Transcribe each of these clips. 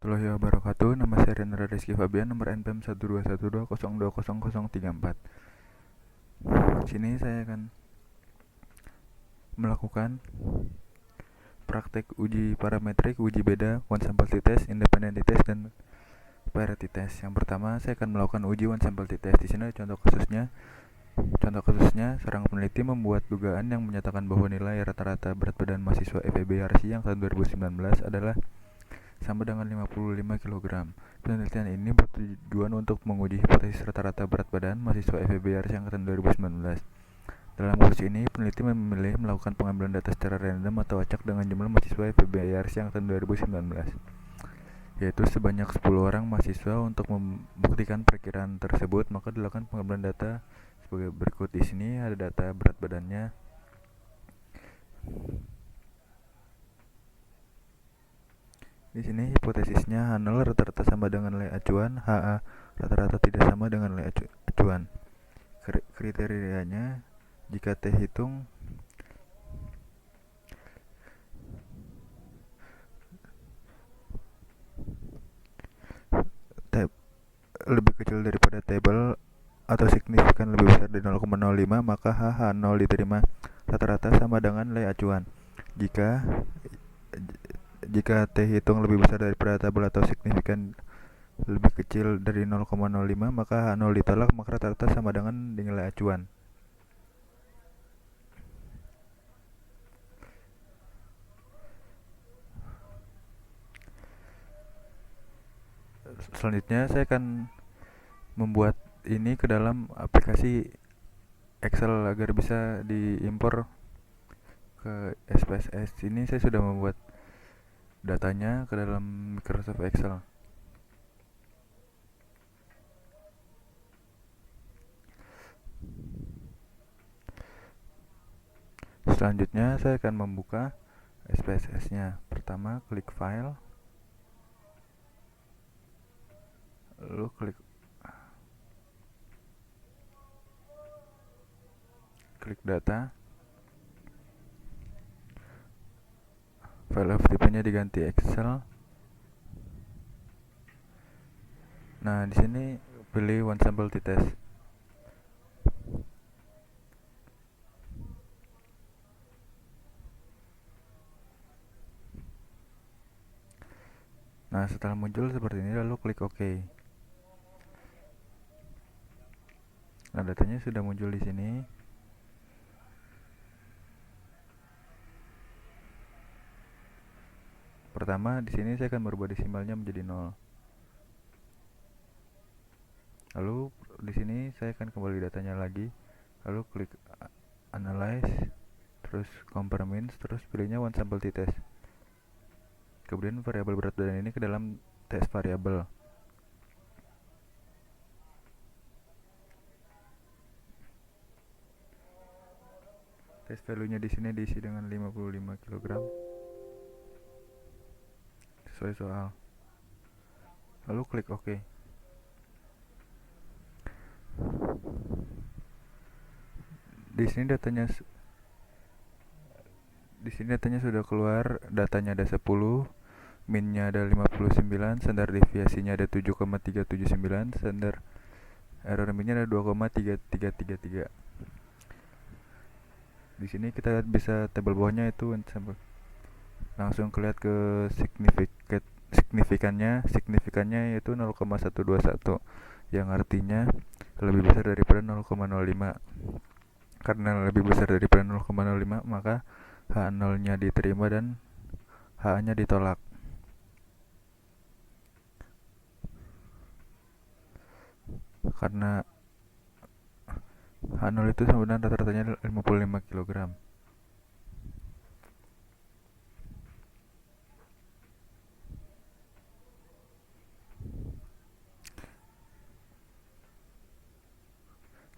Warahmatullahi wabarakatuh. Nama saya Rendra Rizky Fabian, nomor NPM 121202034. Di sini saya akan melakukan praktek uji parametrik, uji beda, one sample t-test, independent t-test, dan parity test. Yang pertama, saya akan melakukan uji one sample t-test. Di sini ada contoh kasusnya. Contoh kasusnya, seorang peneliti membuat dugaan yang menyatakan bahwa nilai rata-rata berat badan mahasiswa FEBRC yang tahun 2019 adalah sama dengan 55 kg. Penelitian ini bertujuan untuk menguji hipotesis rata-rata berat badan mahasiswa FEBRC angkatan 2019. Dalam kasus ini, peneliti memilih melakukan pengambilan data secara random atau acak dengan jumlah mahasiswa FEBRC angkatan 2019, yaitu sebanyak 10 orang mahasiswa. Untuk membuktikan perkiraan tersebut, maka dilakukan pengambilan data sebagai berikut. Di sini ada data berat badannya. Di sini hipotesisnya H0 rata-rata sama dengan nilai acuan, HA rata-rata tidak sama dengan nilai acuan. Kriterianya, jika T hitung lebih kecil daripada table atau signifikan lebih besar dari 0,05, maka H0 diterima rata-rata sama dengan nilai acuan. Jika jika T hitung lebih besar daripada tabel atau signifikan lebih kecil dari 0,05, maka H0 ditolak, maka rata-rata sama dengan nilai acuan. Selanjutnya saya akan membuat ini ke dalam aplikasi Excel agar bisa diimpor ke SPSS. Ini saya sudah membuat datanya ke dalam Microsoft Excel. Selanjutnya saya akan membuka SPSS-nya. Pertama, klik file, lalu klik data. File FTP-nya diganti Excel. Nah, di sini pilih one sample t-test. Nah, setelah muncul seperti ini, lalu klik OK. Nah, datanya sudah muncul di sini. Pertama, di sini saya akan merubah desimalnya menjadi 0. Lalu di sini saya akan kembali datanya lagi. Lalu klik analyze, terus compare means, terus pilihnya one sample t-test. Kemudian variabel berat badan ini ke dalam test variabel. Test value-nya di sini diisi dengan 55 kg sesuai soal. Lalu klik OK. Di sini datanya sudah keluar. Datanya ada 10, minnya ada 59, standar deviasinya ada 7,379, standar error minnya ada 2,3333. Di sini kita lihat bisa tabel bawahnya itu langsung kelihatan ke signifikannya yaitu 0,121, yang artinya lebih besar daripada 0,05. Karena lebih besar daripada 0,05, maka H0-nya diterima dan H-nya ditolak. Karena H0 itu sama dengan rata-ratanya 55 kg.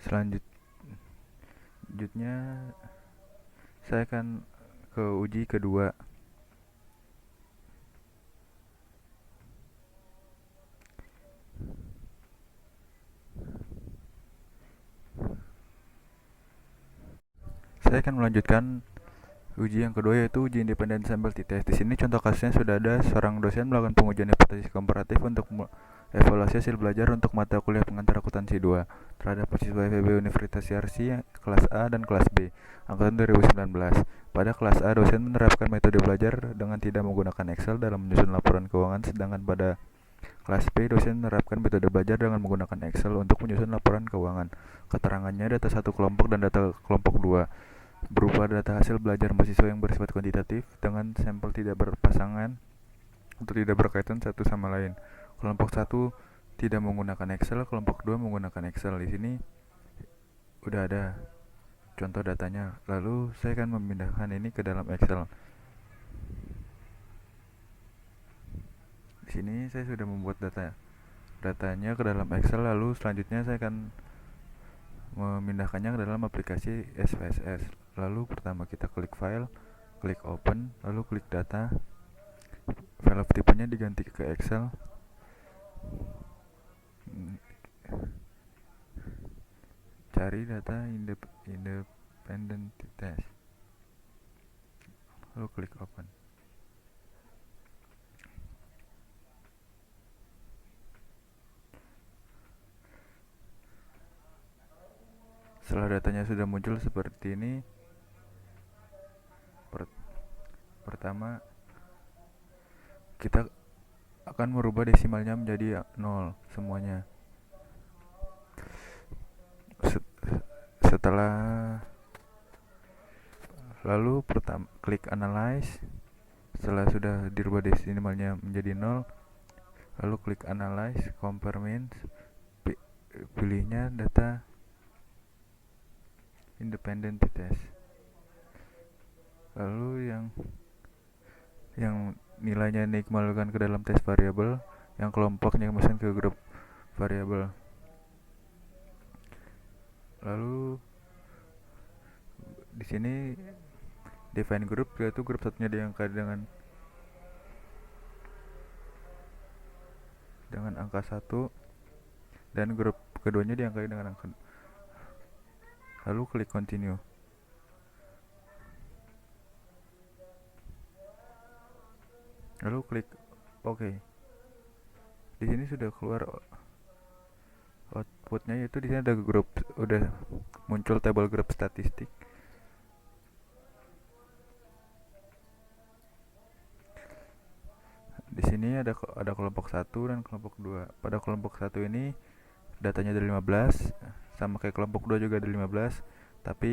Selanjutnya saya akan ke uji kedua. Saya akan melanjutkan Uji yang kedua yaitu uji independen sampel test. Di sini contoh kasusnya sudah ada seorang dosen melakukan pengujian hipotesis komparatif untuk evaluasi hasil belajar untuk mata kuliah pengantar akuntansi 2 terhadap siswa FEB Universitas Yarsi kelas A dan kelas B angkatan 2019. Pada kelas A, dosen menerapkan metode belajar dengan tidak menggunakan Excel dalam menyusun laporan keuangan, sedangkan pada kelas B, dosen menerapkan metode belajar dengan menggunakan Excel untuk menyusun laporan keuangan. Keterangannya data satu kelompok dan data kelompok 2 berupa data hasil belajar mahasiswa yang bersifat kuantitatif dengan sampel tidak berpasangan atau tidak berkaitan satu sama lain. Kelompok 1 tidak menggunakan Excel, kelompok 2 menggunakan Excel. Di sini udah ada contoh datanya. Lalu saya akan memindahkan ini ke dalam Excel. Di sini saya sudah membuat datanya ke dalam Excel, lalu selanjutnya saya akan memindahkannya ke dalam aplikasi SPSS. Lalu pertama kita klik file, klik open, lalu klik data. File of tipenya diganti ke Excel. Cari data independent test. Lalu klik open. Setelah datanya sudah muncul seperti ini, pertama kita akan merubah desimalnya menjadi 0 semuanya. Setelah lalu pertama klik analyze. Setelah sudah dirubah desimalnya menjadi 0, lalu klik analyze, compare means, pilihnya data independent test. Lalu yang nilainya dikembalikan ke dalam tes variabel, yang kelompoknya dimasukkan ke grup variabel. Lalu di sini define group, yaitu grup satunya diangkat dengan angka 1 dan grup keduanya diangkat dengan angka. Lalu klik continue. Lalu klik OK. Di sini sudah keluar outputnya, yaitu di sini ada grup, udah muncul tabel grup statistik. Di sini ada kelompok 1 dan kelompok 2. Pada kelompok 1 ini datanya ada 15, sama kayak kelompok 2 juga ada 15, tapi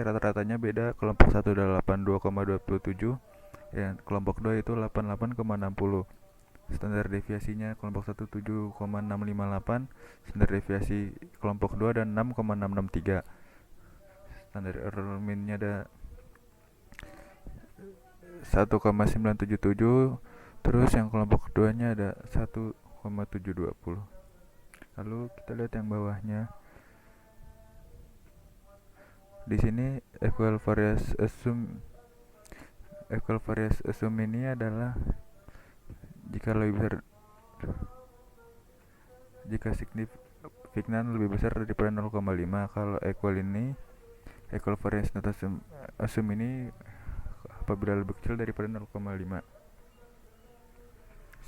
rata-ratanya beda. Kelompok 1 ada 82,27 dan kelompok 2 itu 88,60. Standar deviasinya kelompok 1 7,658, standar deviasi kelompok 2 ada 6,663. Standar error minnya ada 1,977. Terus yang kelompok keduanya ada 1,720. Lalu kita lihat yang bawahnya. Di sini equal variance assume ini adalah jika signifikan lebih besar daripada 0,5. Kalau equal variance assume ini apabila lebih kecil daripada 0,5.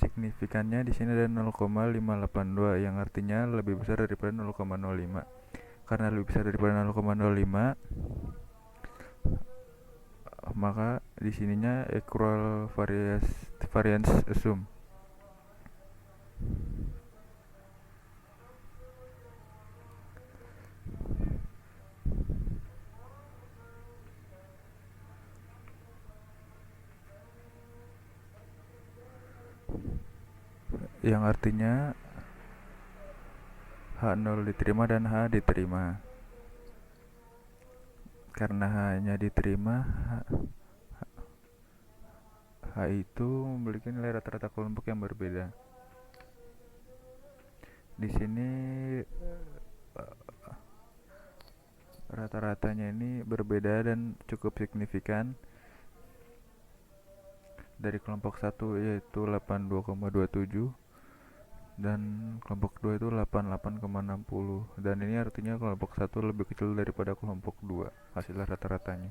Signifikannya di sini ada 0,582 yang artinya lebih besar daripada 0,05. Karena lebih besar daripada 0,05, maka di sininya equal variance assume. Yang artinya H0 diterima dan H diterima. Karena H-nya diterima, H itu memiliki nilai rata-rata kelompok yang berbeda. Di sini rata-ratanya ini berbeda dan cukup signifikan. Dari kelompok 1 yaitu 82,27 dan kelompok 2 itu 88,60, dan ini artinya kelompok 1 lebih kecil daripada kelompok 2 hasil rata-ratanya.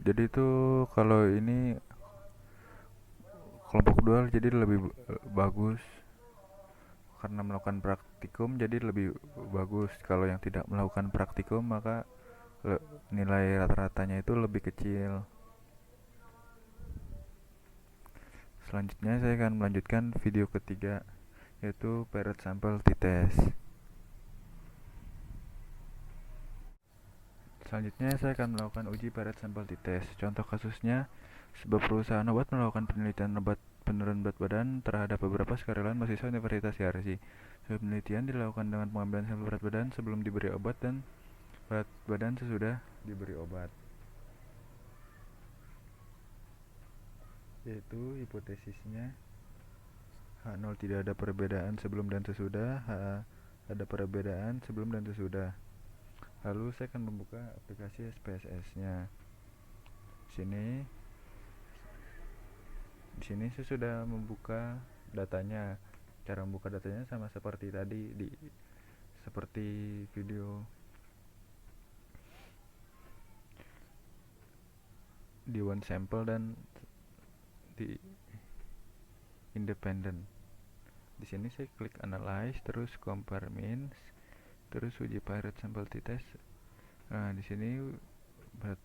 Jadi itu kalau ini kelompok dual jadi lebih bagus karena melakukan praktikum, jadi lebih bagus. Kalau yang tidak melakukan praktikum maka nilai rata-ratanya itu lebih kecil. Selanjutnya saya akan melanjutkan video ketiga, yaitu paired sample t-test. Selanjutnya saya akan melakukan uji paired sample t-test. Contoh kasusnya, sebuah perusahaan obat melakukan penelitian obat penurun berat badan terhadap beberapa sukarelawan mahasiswa Universitas Yarsi. Sebuah penelitian dilakukan dengan pengambilan sampel berat badan sebelum diberi obat dan berat badan sesudah diberi obat. Yaitu hipotesisnya H0 tidak ada perbedaan sebelum dan sesudah, H ada perbedaan sebelum dan sesudah. Lalu saya akan membuka aplikasi SPSS-nya. Di sini saya sudah membuka datanya. Cara membuka datanya sama seperti tadi seperti video di one sample dan di independent. Di sini saya klik analyze, terus compare means, terus uji paired sample t-test. Nah, di sini berat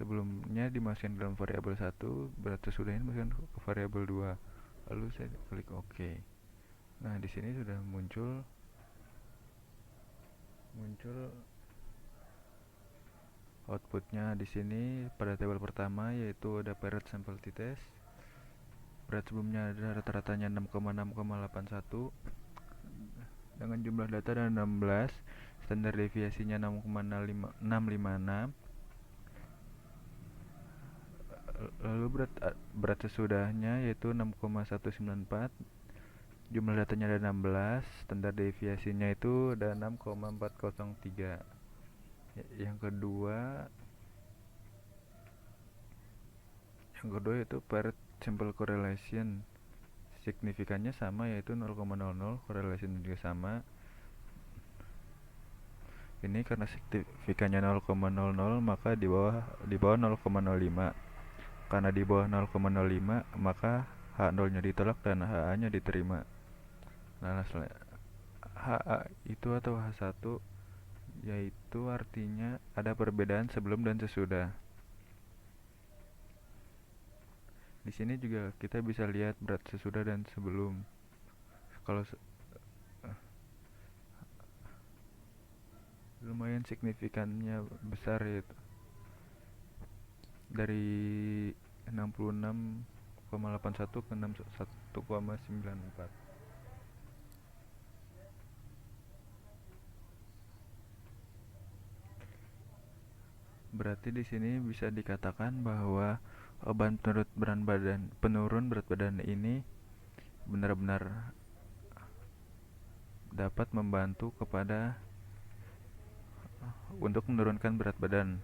sebelumnya dimasukkan dalam variabel 1, berat sesudahnya dimasukkan ke variabel 2. Lalu saya klik OK. Nah, di sini sudah muncul outputnya. Di sini pada tabel pertama yaitu ada paired sample t-test. Berat sebelumnya ada rata-ratanya 6,6,81 dengan jumlah data ada 16, standar deviasinya 6,656. Lalu berat sesudahnya yaitu 6,194, jumlah datanya ada 16, standar deviasinya itu ada 6,403. Yang kedua yaitu paired sample correlation, signifikannya sama yaitu 0,00, correlation juga sama. Ini karena signifikannya 0,00 maka di bawah 0,05. Karena di bawah 0,05 maka H0 nya ditolak dan HA nya diterima. Nah, HA itu atau H1 yaitu artinya ada perbedaan sebelum dan sesudah. Di sini juga kita bisa lihat berat sesudah dan sebelum. Kalau lumayan signifikannya besar, yaitu dari 66,81 ke 61,94. Berarti di sini bisa dikatakan bahwa obat penurun berat badan ini benar-benar dapat membantu kepada untuk menurunkan berat badan.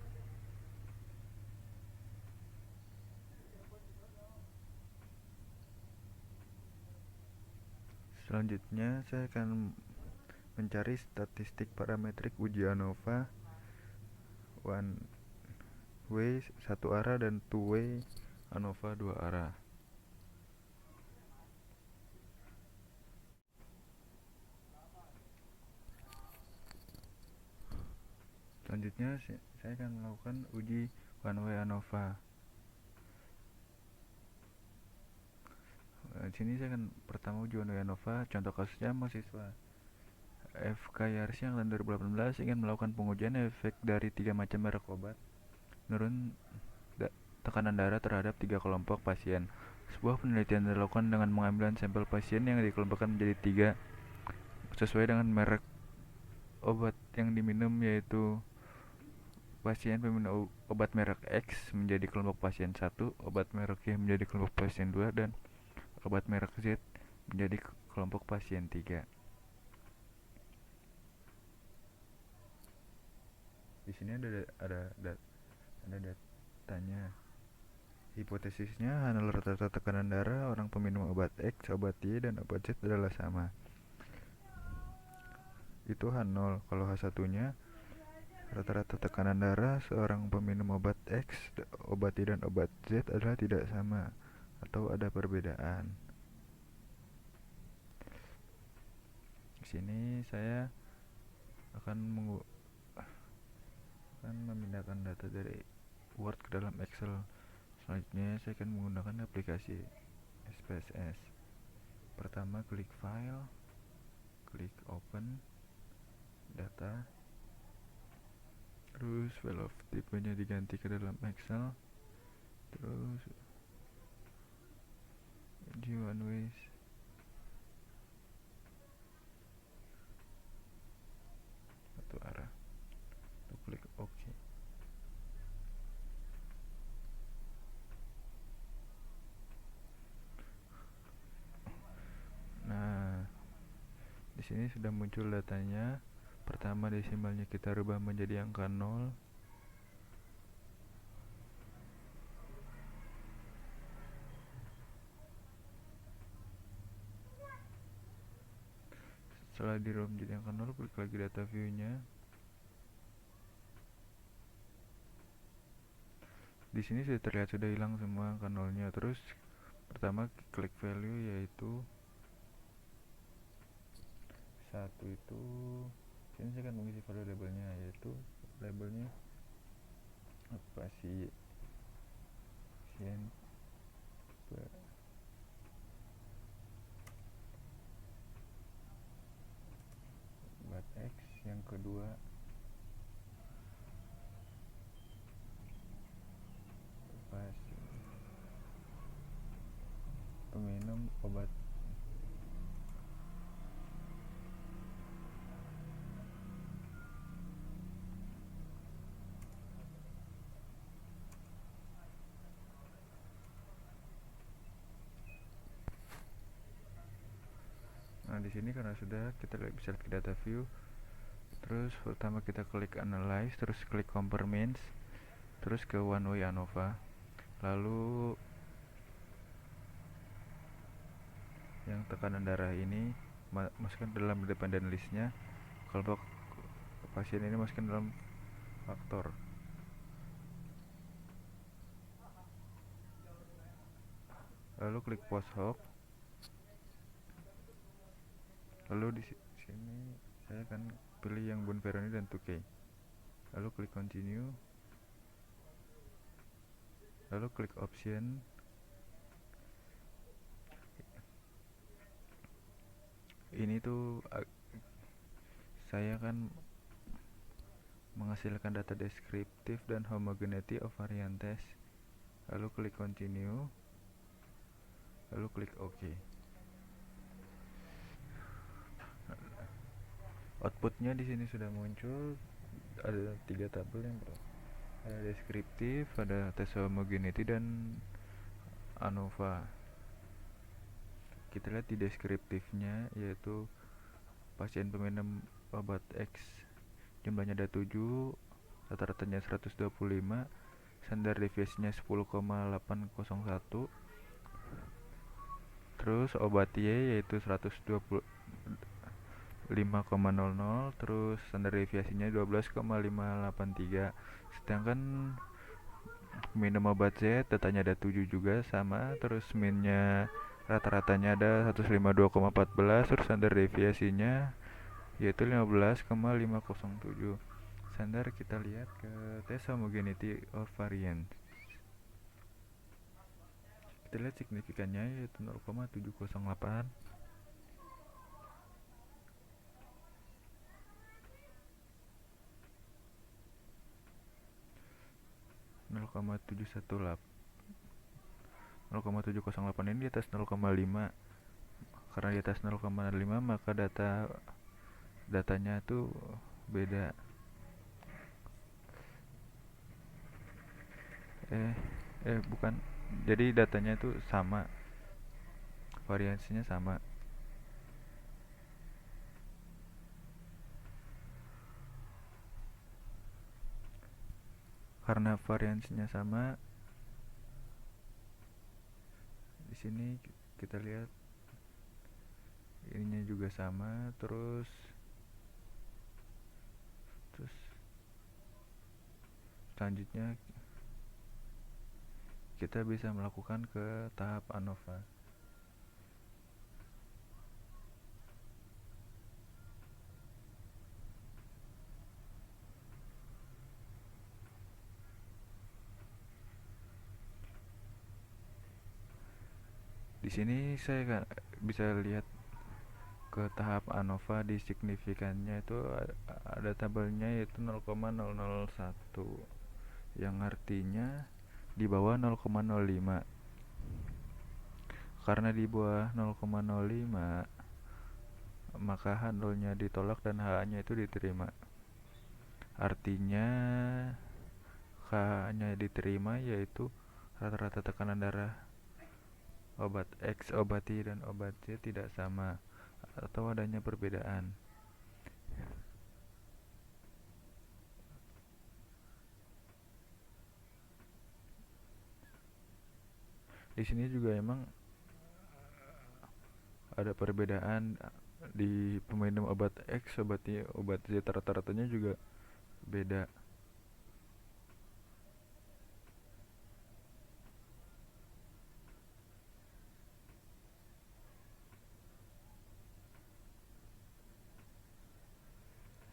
Selanjutnya saya akan mencari statistik parametrik uji ANOVA one way satu arah dan two way ANOVA dua arah. Selanjutnya saya akan melakukan uji one way ANOVA. Di sini saya akan pertama uji one way ANOVA. Contoh kasusnya mahasiswa FK-Yarsi yang tahun 2018 ingin melakukan pengujian efek dari 3 macam merek obat menurun tekanan darah terhadap 3 kelompok pasien. Sebuah penelitian dilakukan dengan mengambil sampel pasien yang dikelompokkan menjadi 3 sesuai dengan merek obat yang diminum, yaitu pasien peminum obat merek X menjadi kelompok pasien 1, obat merek Y menjadi kelompok pasien 2, dan obat merek Z menjadi kelompok pasien 3. Di sini ada datanya. Hipotesisnya H0 rata-rata tekanan darah orang peminum obat X, obat Y, dan obat Z adalah sama. Itu H0. Kalau H1 nya Rata-rata tekanan darah seorang peminum obat X, obat Y dan obat Z adalah tidak sama atau ada perbedaan. Di sini saya akan memindahkan data dari Word ke dalam Excel. Selanjutnya saya akan menggunakan aplikasi SPSS. Pertama, klik File, klik Open Data, terus file of tipenya diganti ke dalam Excel, terus G1Ways, satu arah, lalu klik OK. Nah, di sini sudah muncul datanya. Pertama, desimalnya kita rubah menjadi angka 0. Setelah dirubah menjadi angka 0, klik lagi data view-nya. Di sini sudah terlihat sudah hilang semua angka 0-nya. Terus pertama klik value, yaitu 1 itu sini saya akan mengisi value labelnya, yaitu labelnya pasien obat X. Yang kedua peminum obat Nah, di sini karena sudah, kita bisa lihat ke data view. Terus pertama kita klik analyze, terus klik compare means, terus ke one way ANOVA, lalu yang tekanan darah ini masukkan dalam dependent listnya. Kalau pasien ini masukkan dalam faktor, lalu klik post hoc. Lalu di sini saya akan pilih yang Bonferroni dan 2K, lalu klik continue, lalu klik option. Ini tuh saya akan menghasilkan data deskriptif dan homogeneity of variant test, lalu klik continue, lalu klik OK. Outputnya di sini sudah muncul, ada 3 tabel, yang ada deskriptif, ada tes homogeneity dan ANOVA. Kita lihat di deskriptifnya, yaitu pasien peminum obat X jumlahnya ada 7, rata-ratanya 125, standar deviasinya 10,801. Terus obat Y yaitu 125,00, terus standar deviasinya 12,583. Sedangkan minum obat Z datanya ada 7 juga sama, terus minnya rata-ratanya ada 152,14, terus standar deviasinya yaitu 15,507. Standar kita lihat ke tes homogeneity of variant. Kita lihat signifikannya yaitu 0,708. Nol koma 708 ini di atas 0,5. Karena di atas 0,5 maka datanya tuh beda. Bukan. Jadi datanya itu sama. Variansinya sama. Karena variansinya sama, di sini kita lihat ininya juga sama, terus Selanjutnya kita bisa melakukan ke tahap ANOVA. Di sini saya bisa lihat ke tahap ANOVA di signifikannya itu ada tabelnya yaitu 0,001 yang artinya di bawah 0,05. Karena di bawah 0,05 maka H0-nya ditolak dan H-nya itu diterima. Artinya H-nya diterima yaitu rata-rata tekanan darah obat X, obat Y, dan obat Z tidak sama atau adanya perbedaan. Di sini juga emang ada perbedaan di peminum obat X, obat Y, obat Z, rata-ratanya juga beda.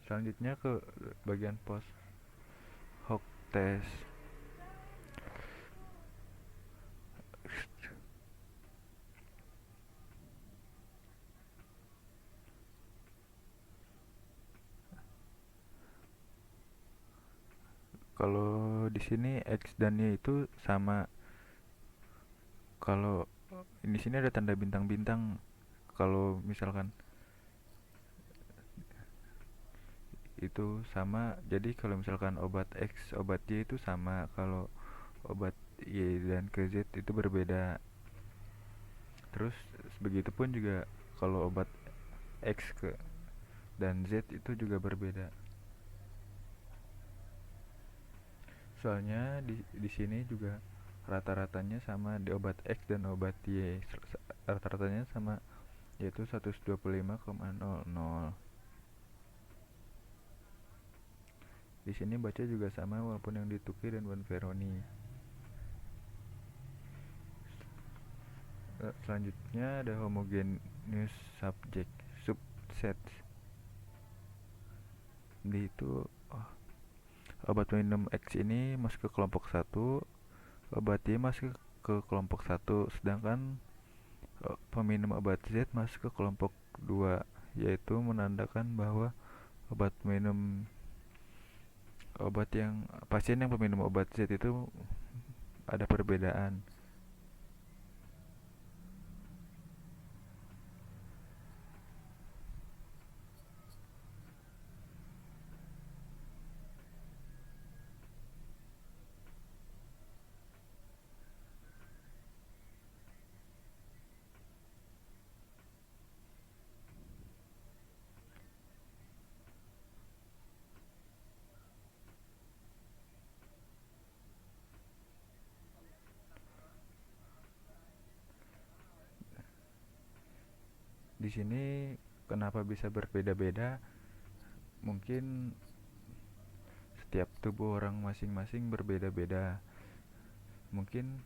Selanjutnya ke bagian post hoc test. Kalau di sini X dan Y itu sama. Kalau di sini ada tanda bintang-bintang. Kalau misalkan itu sama, jadi kalau misalkan obat X, obat Y itu sama, kalau obat Y dan ke Z itu berbeda. Terus begitupun juga kalau obat X ke dan Z itu juga berbeda. Soalnya di sini juga rata-ratanya sama di obat X dan obat Y. Rata-ratanya sama yaitu 125,00. Di sini baca juga sama walaupun yang dituki dan Bonferroni. Selanjutnya ada homogeneous subset. Di itu obat minum X ini masuk ke kelompok 1, obat Y masuk ke kelompok 1, sedangkan peminum obat Z masuk ke kelompok 2, yaitu menandakan bahwa obat minum pasien yang peminum obat Z itu ada perbedaan. Di sini kenapa bisa berbeda-beda? Mungkin setiap tubuh orang masing-masing berbeda-beda. Mungkin